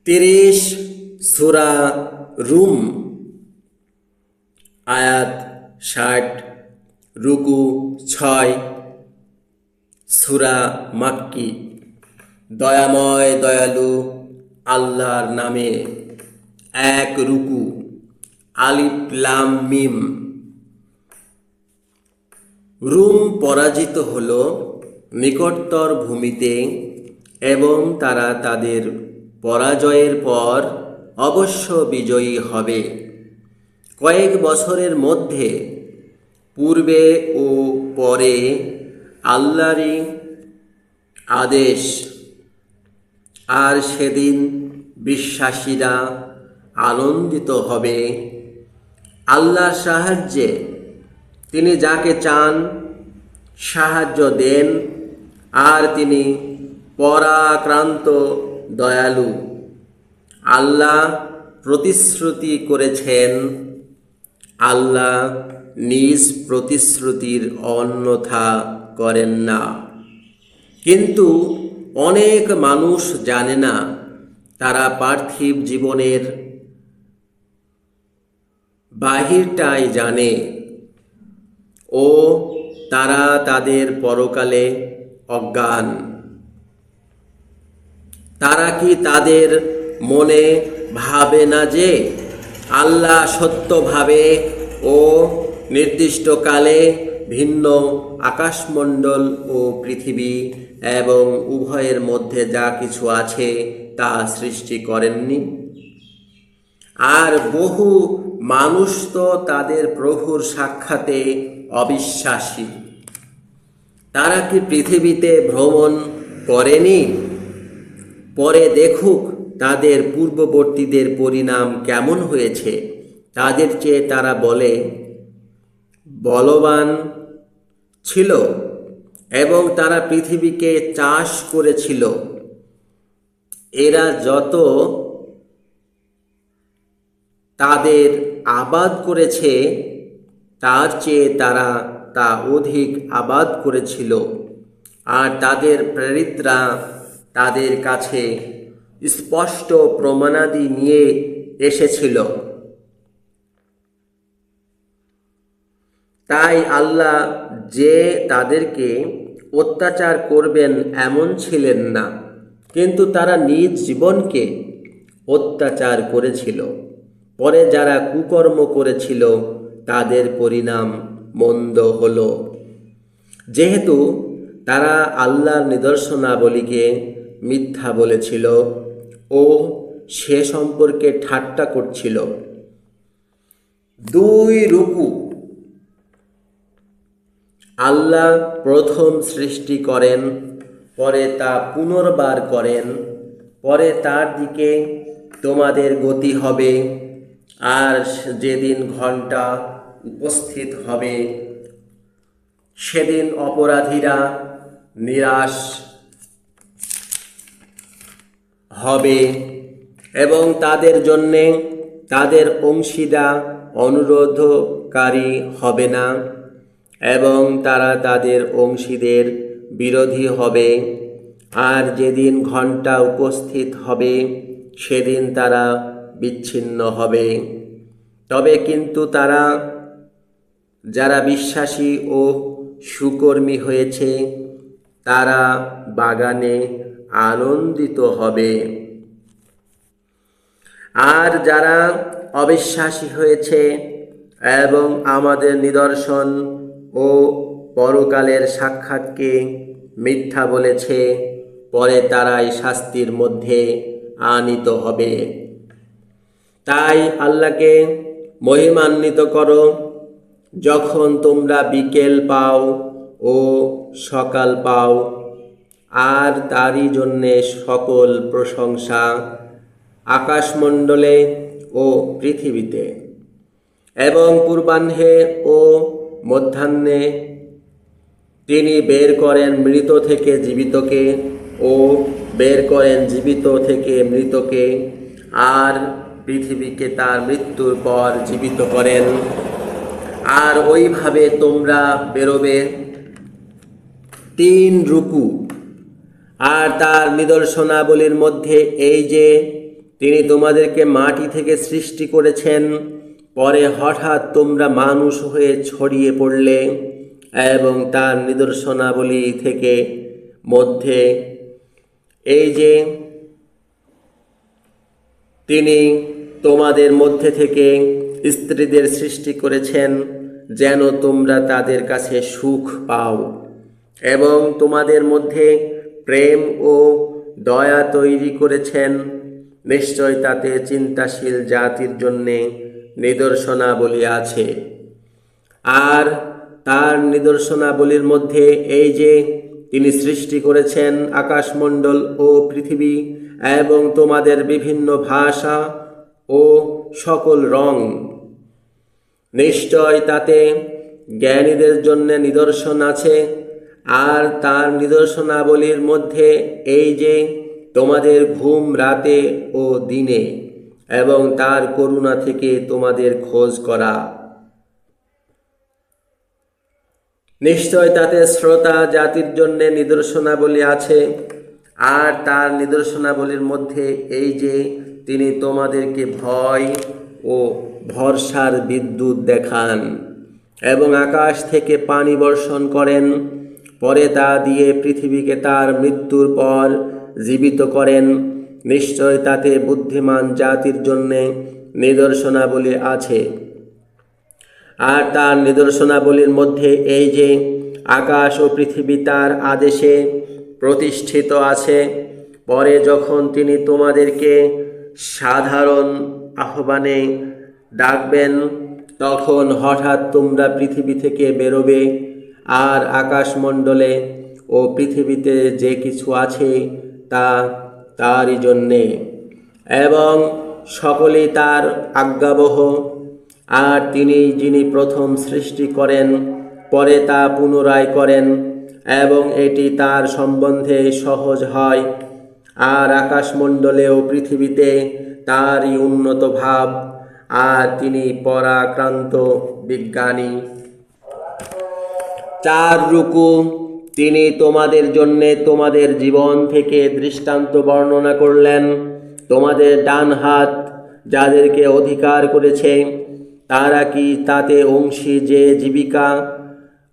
30 সূরা room আয়াত 60, রুকু 6। সূরা মাক্কি। দয়াময় দয়ালু আল্লাহর নামে। এক রুকু। আলিফ লাম মিম। রুম পরাজিত হল নিকটতর ভূমিতে এবং তারা তাদের পরাজয়ের পর অবশ্য বিজয়ী হবে। কয়েক বছরের মধ্যে পূর্বে ও পরে আল্লাহরই আদেশ, আর সেদিন বিশ্বাসীরা আনন্দিত হবে আল্লাহর সাহায্যে। তিনি যাকে চান সাহায্য দেন, আর তিনি পরাক্রান্ত দয়ালু। আল্লাহ প্রতিশ্রুতি করেছেন, আল্লাহ নিজ প্রতিশ্রুতির অন্যথা করেন না। কিন্তু অনেক মানুষ জানে না। তারা পার্থিব জীবনের বাহিরটাই জানে ও তারা তাদের পরকালে অজ্ঞান। তারা কি তাদের মনে ভাবে না যে আল্লাহ সত্যভাবে ও নির্দিষ্টকালে ভিন্ন আকাশমণ্ডল ও পৃথিবী এবং উভয়ের মধ্যে যা কিছু আছে তা সৃষ্টি করেননি? আর বহু মানুষ তো তাদের প্রভুর সাক্ষাতে অবিশ্বাসী। তারা কি পৃথিবীতে ভ্রমণ করেনি? পরে দেখুক তাদের পূর্ববর্তীদের পরিণাম কেমন হয়েছে। তাদের চেয়ে তারা বলবান ছিল এবং তারা পৃথিবীকে চাষ করেছিল। এরা যত তাদের আবাদ করেছে তার চেয়ে তারা তা অধিক আবাদ করেছিল। আর তাদের প্রেরিতরা তাদের কাছে স্পষ্ট প্রমাণাদি নিয়ে এসেছিল। তাই আল্লাহ যে তাদেরকে অত্যাচার করবেন এমন ছিলেন না, কিন্তু তারা নিজ জীবনকে অত্যাচার করেছিল। পরে যারা কুকর্ম করেছিল তাদের পরিণাম মন্দ হল, যেহেতু তারা আল্লাহর নিদর্শনাবলীকে মিথ্যা বলেছিল ও সে সম্পর্কে ঠাট্টা করছিল। 2 রুকু। আল্লাহ প্রথম সৃষ্টি করেন, পরে তা পুনর্বার করেন, পরে তার দিকে তোমাদের গতি হবে। আর যেদিন ঘণ্টা উপস্থিত হবে সেদিন অপরাধীরা নিরাশ হবে এবং তাদের জন্যে তাদের অংশীদার অনুরোধকারী হবে না, এবং তারা তাদের অংশীদের বিরোধী হবে। আর যেদিন ঘণ্টা উপস্থিত হবে সেদিন তারা বিচ্ছিন্ন হবে। তবে কিন্তু তারা যারা বিশ্বাসী ও সুকর্মী হয়েছে তারা বাগানে আনন্দিত হবে। আর যারা অবিশ্বাসী হয়েছে এবং আমাদের নিদর্শন ও পরকালের সাক্ষাৎকে মিথ্যা বলেছে, পরে তারাই শাস্তির মধ্যে আনীত হবে। তাই আল্লাহকে মহিমান্বিত করো যখন তোমরা বিকেল পাও ও সকাল পাও, আর তারই জন্যে সকল প্রশংসা আকাশমণ্ডলে ও পৃথিবীতে। এবং পূর্বাহ্নে ও মধ্যাহ্নে তিনি বের করেন মৃত থেকে জীবিতকে ও বের করেন জীবিত থেকে মৃতকে, আর পৃথিবীকে তার মৃত্যুর পর জীবিত করেন। আর ওইভাবে তোমরা বেরোবে। 3 রুকু। আর তার নিদর্শনাবলীর মধ্যে এই যে তিনি তোমাদেরকে মাটি থেকে সৃষ্টি করেছেন, পরে হঠাৎ তোমরা মানুষ হয়ে ছড়িয়ে পড়লে এবং তার নিদর্শনাবলী থেকে মধ্যে এই যে তিনি তোমাদের মধ্যে থেকে স্ত্রীদের সৃষ্টি করেছেন যেন তোমরা তাদের কাছে সুখ পাও, এবং তোমাদের মধ্যে প্রেম ও দয়া তৈরি করেছেন। নিশ্চয় তাতে চিন্তাশীল জাতির জন্যে নিদর্শনাবলী আছে। আর তার নিদর্শনাবলীর মধ্যে এই যে তিনি সৃষ্টি করেছেন আকাশমণ্ডল ও পৃথিবী এবং তোমাদের বিভিন্ন ভাষা ও সকল রং। নিশ্চয় তাতে জ্ঞানীদের জন্য নিদর্শন আছে। আর তার নিদর্শনাবলীর মধ্যে এই যে তোমাদের ঘুম রাতে ও দিনে এবং তার করুণা থেকে তোমাদের খোঁজ করা। নিশ্চয় তাতে শ্রোতা জাতির জন্য নিদর্শনাবলী আছে। আর তার নিদর্শনাবলীর মধ্যে এই যে তিনি তোমাদেরকে ভয় ও ভরসার বিদ্যুৎ দেখান এবং আকাশ থেকে পানি বর্ষণ করেন, পরে তা দিয়ে পৃথিবীকে তার মৃত্যুর পর জীবিত করেন। নিশ্চয় তাতে বুদ্ধিমান জাতির জন্যে নিদর্শনাবলী আছে। আর তার নিদর্শনাবলীর মধ্যে এই যে আকাশ ও পৃথিবী তার আদেশে প্রতিষ্ঠিত আছে, পরে যখন তিনি তোমাদেরকে সাধারণ আহ্বানে ডাকবেন তখন হঠাৎ তোমরা পৃথিবী থেকে বেরোবে। আর আকাশমণ্ডলে ও পৃথিবীতে যে কিছু আছে তা তারই জন্যে, এবং সকলেই তার আজ্ঞাবহ। আর তিনি যিনি প্রথম সৃষ্টি করেন পরে তা পুনরায় করেন, এবং এটি তার সম্বন্ধে সহজ হয়। আর আকাশমণ্ডলে ও পৃথিবীতে তারই উন্নত ভাব, আর তিনি পরাক্রান্ত বিজ্ঞানী। 4 রুকু তিনি তোমাদের জন্যে তোমাদের জীবন থেকে দৃষ্টান্ত বর্ণনা করলেন। তোমাদের ডান হাত যাদেরকে অধিকার করেছে তারা কি তাতে অংশী যে জীবিকা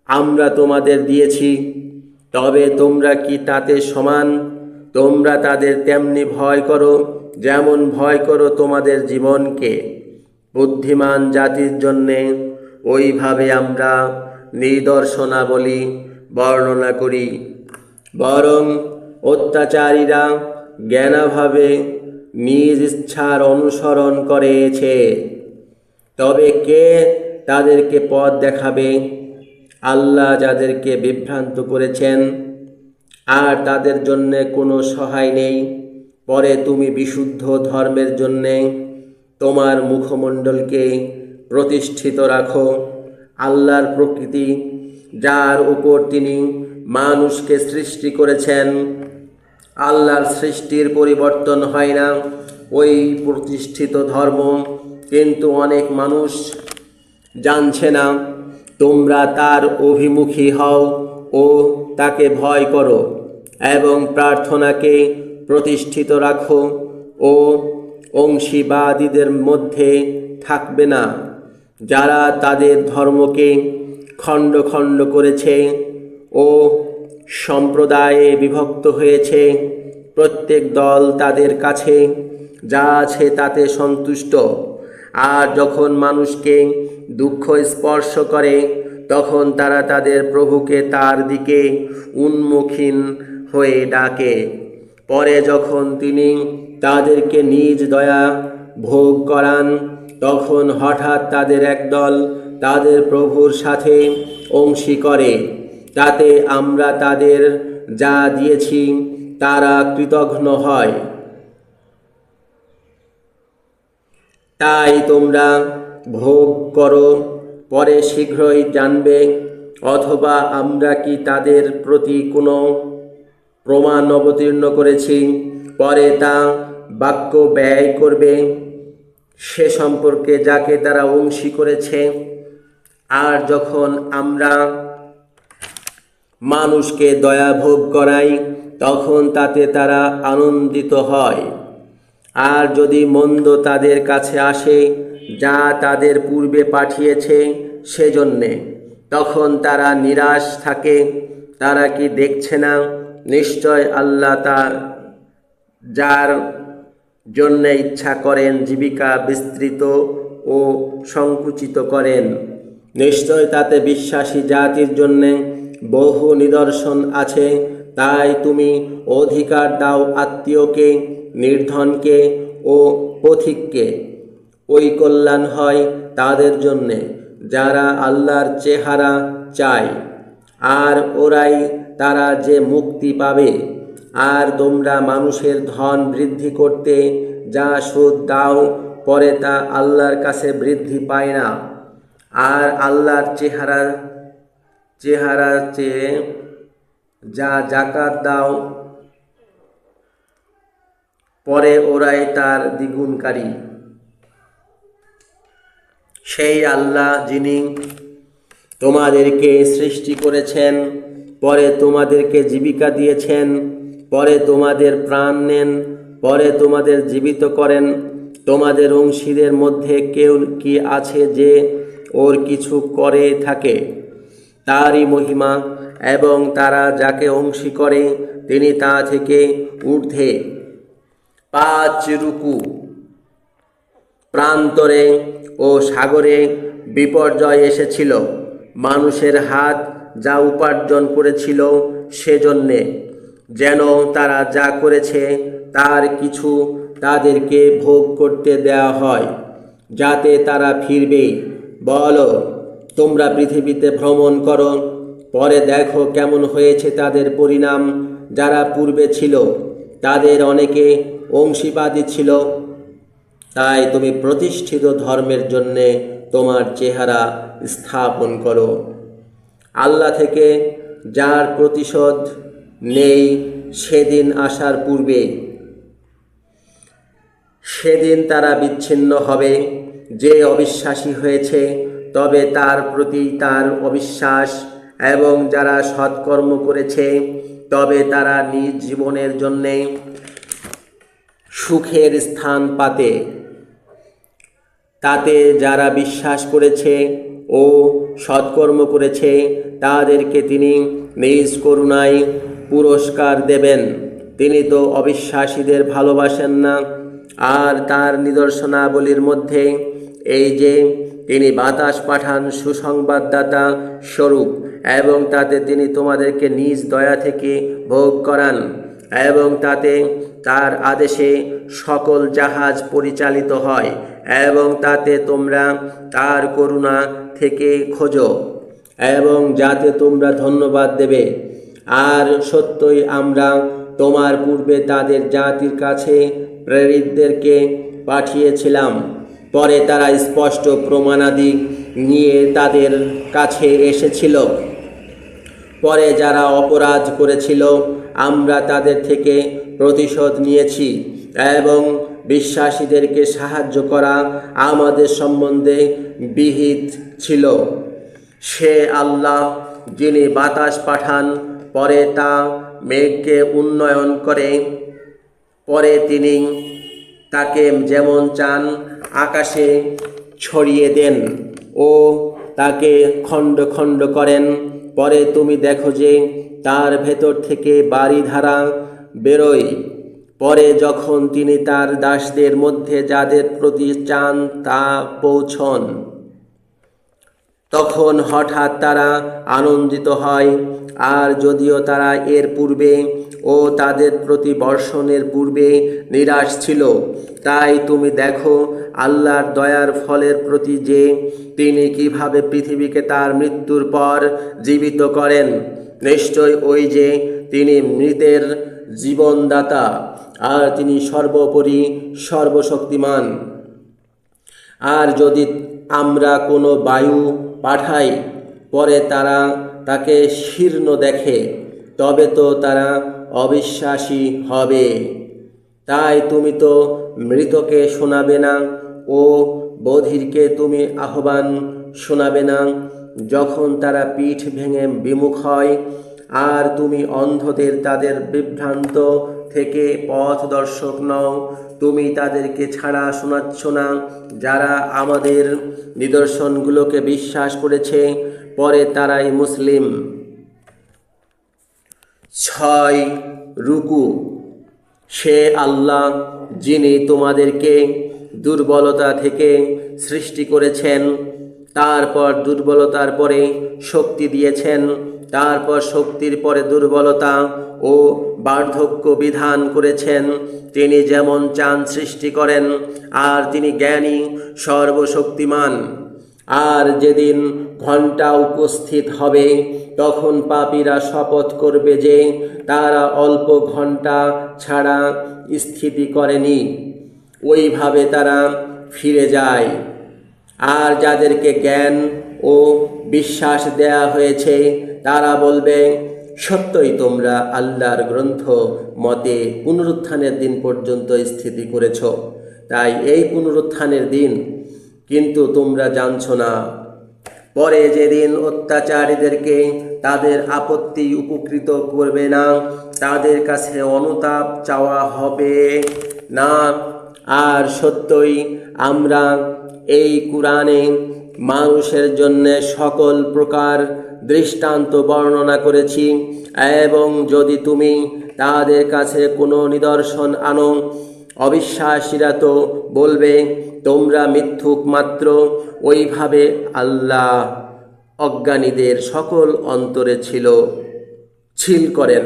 আমরা তোমাদের দিয়েছি? তবে তোমরা কি তাতে সমান? তোমরা তাদের তেমনি ভয় করো যেমন ভয় করো তোমাদের জীবনকে। বুদ্ধিমান জাতির জন্যে ওইভাবে আমরা নিদর্শনাবলী বর্ণনা করি। বরং অত্যাচারীরা জ্ঞানাভাবে নিজ ইচ্ছার অনুসরণ করেছে। তবে কে তাদেরকে পথ দেখাবে? আল্লাহ যাদেরকে বিভ্রান্ত করেছেন, আর তাদের জন্যে কোনো সহায় নেই। পরে তুমি বিশুদ্ধ ধর্মের জন্যে তোমার মুখমণ্ডলকে প্রতিষ্ঠিত রাখো। আল্লাহর প্রকৃতি যার উপর তিনি মানুষকে সৃষ্টি করেছেন, আল্লাহর সৃষ্টির পরিবর্তন হয় না, ওই প্রতিষ্ঠিত ধর্ম, কিন্তু অনেক মানুষ জানছে না। তোমরা তার অভিমুখী হও ও তাকে ভয় করো এবং প্রার্থনাকে প্রতিষ্ঠিত রাখো ও অংশীবাদীদের মধ্যে থাকবে না, যারা তাদের ধর্মকে খণ্ড খণ্ড করেছে ও সম্প্রদায়ে বিভক্ত হয়েছে। প্রত্যেক দল তাদের কাছে যা আছে তাতে সন্তুষ্ট। আর যখন মানুষকে দুঃখ স্পর্শ করে তখন তারা তাদের প্রভুকে তার দিকে উন্মুখীন হয়ে ডাকে। পরে যখন তিনি তাদেরকে নিজ দয়া ভোগ করান তখন হঠাৎ তাদের একদল তাদের প্রভুর সাথে অংশী করে। তাতে আমরা তাদের যা দিয়েছি তারা কৃতঘ্ন হয়। তাই তোমরা ভোগ করো, পরে শীঘ্রই জানবে। অথবা আমরা কি তাদের প্রতি কোনো প্রমাণ অবতীর্ণ করেছি, পরে তা বাক্য ব্যয় করবে সে সম্পর্কে যাকে তারা অংশী করেছে। আর যখন আমরা মানুষকে দয়া ভোগ করাই তখন তাতে তারা আনন্দিত হয়। আর যদি মন্দ তাদের কাছে আসে যা তাদের পূর্বে পাঠিয়েছে সেজন্যে, তখন তারা নিরাশ থাকে। তারা কি দেখছে না, নিশ্চয় আল্লাহ তার যার জন্যে ইচ্ছা করেন জীবিকা বিস্তৃত ও সংকুচিত করেন। নিশ্চয় তাতে বিশ্বাসী জাতির জন্যে বহু নিদর্শন আছে। তাই তুমি অধিকার দাও আত্মীয়কে, নির্ধনকে ও পথিককে। ওই কল্যাণ হয় তাদের জন্যে যারা আল্লাহর চেহারা চায়, আর ওরাই তারা যে মুক্তি পাবে। আর তোমরা মানুষের ধন বৃদ্ধি করতে যা সুদ দাও, পরে তা আল্লাহর কাছে বৃদ্ধি পায় না। আর আল্লাহর চেহারা চেয়ে যা জাকাত দাও, পরে ওরাই তার দ্বিগুণকারী। সেই আল্লাহ যিনি তোমাদেরকে সৃষ্টি করেছেন, পরে তোমাদেরকে জীবিকা দিয়েছেন, পরে তোমাদের প্রাণ নেন, পরে তোমাদের জীবিত করেন। তোমাদের অংশীদের মধ্যে কেউ কি আছে যে ওর কিছু করে থাকে? তারই মহিমা, এবং তারা যাকে অংশী করে তিনি তা থেকে ঊর্ধ্বে। 5 রুকু প্রান্তরে ও সাগরে বিপর্যয় এসেছিল মানুষের হাত যা উপার্জন করেছিল সেজন্যে, যেন তারা যা করেছে তার কিছু তাদেরকে ভোগ করতে দেয়া হয়, যাতে তারা ফিরবে। বলো, তোমরা পৃথিবীতে ভ্রমণ করো, পরে দেখো কেমন হয়েছে তাদের পরিণাম। যারা পূর্বে ছিল তাদের অনেকে অংশীবাদী ছিল। তাই তুমি প্রতিষ্ঠিত ধর্মের জন্যে তোমার চেহারা স্থাপন করো, আল্লাহ থেকে যার প্রতিশোধ নেই সেদিন আসার পূর্বে। সেদিন তারা বিচ্ছিন্ন হবে যে অবিশ্বাসী হয়েছে, তবে তার প্রতি তার অবিশ্বাস। এবং যারা সৎকর্ম করেছে তবে তারা নিজ জীবনের জন্যে সুখের স্থান পাতে। তাতে যারা বিশ্বাস করেছে ও সৎকর্ম করেছে তাদেরকে তিনি নিজ করুণায় পুরস্কার দেবেন। তিনি তো অবিশ্বাসীদের ভালোবাসেন না। আর তার নিদর্শনাবলীর মধ্যে এই যে তিনি বাতাস পাঠান সুসংবাদদাতা স্বরূপ, এবং তাতে তিনি তোমাদেরকে নিজ দয়া থেকে ভোগ করান, এবং তাতে তার আদেশে সকল জাহাজ পরিচালিত হয়, এবং তাতে তোমরা তার করুণা থেকে খোঁজো, এবং যাতে তোমরা ধন্যবাদ দেবে। আর সত্যই আমরা তোমার পূর্বে তাদের জাতির কাছে প্রেরিতদেরকে পাঠিয়েছিলাম, পরে তারা স্পষ্ট প্রমাণাদি নিয়ে তাদের কাছে এসেছিল। পরে যারা অপরাধ করেছিল আমরা তাদের থেকে প্রতিশোধ নিয়েছি, এবং বিশ্বাসীদেরকে সাহায্য করা আমাদের সম্বন্ধে বিহিত ছিল। সে আল্লাহ যিনি বাতাস পাঠান, পরে তা মেঘকে উন্নয়ন করে, পরে তিনি তাকে যেমন চান আকাশে ছড়িয়ে দেন ও তাকে খণ্ড খণ্ড করেন। পরে তুমি দেখো যে তার ভেতর থেকে বারিধারা বেরোয়। পরে যখন তিনি তার দাসদের মধ্যে যাদের প্রতি চান তা পৌঁছন, তখন হঠাৎ তারা আনন্দিত হয়। আর যদিও তারা এর পূর্বে ও তাদের প্রতি বর্ষণের পূর্বে নিরাশ ছিল, তাই তুমি দেখো আল্লাহর দয়ার ফলের প্রতি যে তিনি কিভাবে পৃথিবীকে তার মৃত্যুর পর জীবিত করেন। নিশ্চয় ওই যে তিনি মৃতের জীবনদাতা, আর তিনি সর্বোপরি সর্বশক্তিমান। আর যদি আমরা কোনো বায়ু পাঠাই, পরে তারা তাকে শীর্ণ দেখে, তবে তো তারা অবিশ্বাসী হবে। তাই তুমি তো মৃতকে শোনাবে না ও বধিরকে তুমি আহ্বান শোনাবে না, যখন তারা পিঠ ভেঙে বিমুখ হয়। আর তুমি অন্ধদের তাদের বিভ্রান্ত থেকে পথ দর্শক নও। তুমি তাদেরকে ছাড়া শোনাচ্ছ না যারা আমাদের নিদর্শনগুলোকে বিশ্বাস করেছে, পরে তারাই মুসলিম। 6 রুকু। সে আল্লাহ যিনি তোমাদেরকে দুর্বলতা থেকে সৃষ্টি করেছেন, তারপর দুর্বলতার পরে শক্তি দিয়েছেন, তারপর শক্তির পরে দুর্বলতা ও বার্ধক্য বিধান করেছেন। তিনি যেমন চান সৃষ্টি করেন, আর তিনি জ্ঞানী সর্বশক্তিমান। আর যেদিন ঘণ্টা উপস্থিত হবে, তখন পাপীরা শপথ করবে যে তারা অল্প ঘণ্টা ছাড়া স্থিতি করেনি। ওইভাবে তারা ফিরে যায়। আর যাদেরকে জ্ঞান ও বিশ্বাস দেয়া হয়েছে, তারা বলবে, সত্যই তোমরা আল্লাহর গ্রন্থ মতে পুনরুত্থানের দিন পর্যন্ত স্থিতি করেছ। তাই এই পুনরুত্থানের দিন কিন্তু তোমরা জানছ না। পরে যেদিন অত্যাচারীদেরকে তাদের আপত্তি উপকৃত করবে না, তাদের কাছে অনুতাপ চাওয়া হবে না। আর সত্যই আমরা এই কুরআনে মানুষের জন্য সকল প্রকার দৃষ্টান্ত বর্ণনা করেছি, এবং যদি তুমি তাদের কাছে কোনো নিদর্শন আনো, অবিশ্বাসীরা তো বলবে তোমরা মিথ্যুক মাত্র। ওইভাবে আল্লাহ অজ্ঞানীদের সকল অন্তরে ছিল করেন।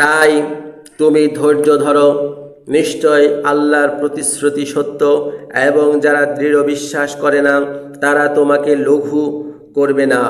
তাই তুমি ধৈর্য ধরো, নিশ্চয় আল্লাহর প্রতিশ্রুতি সত্য, এবং যারা দৃঢ় বিশ্বাস করে না তারা তোমাকে লঘু করবে না।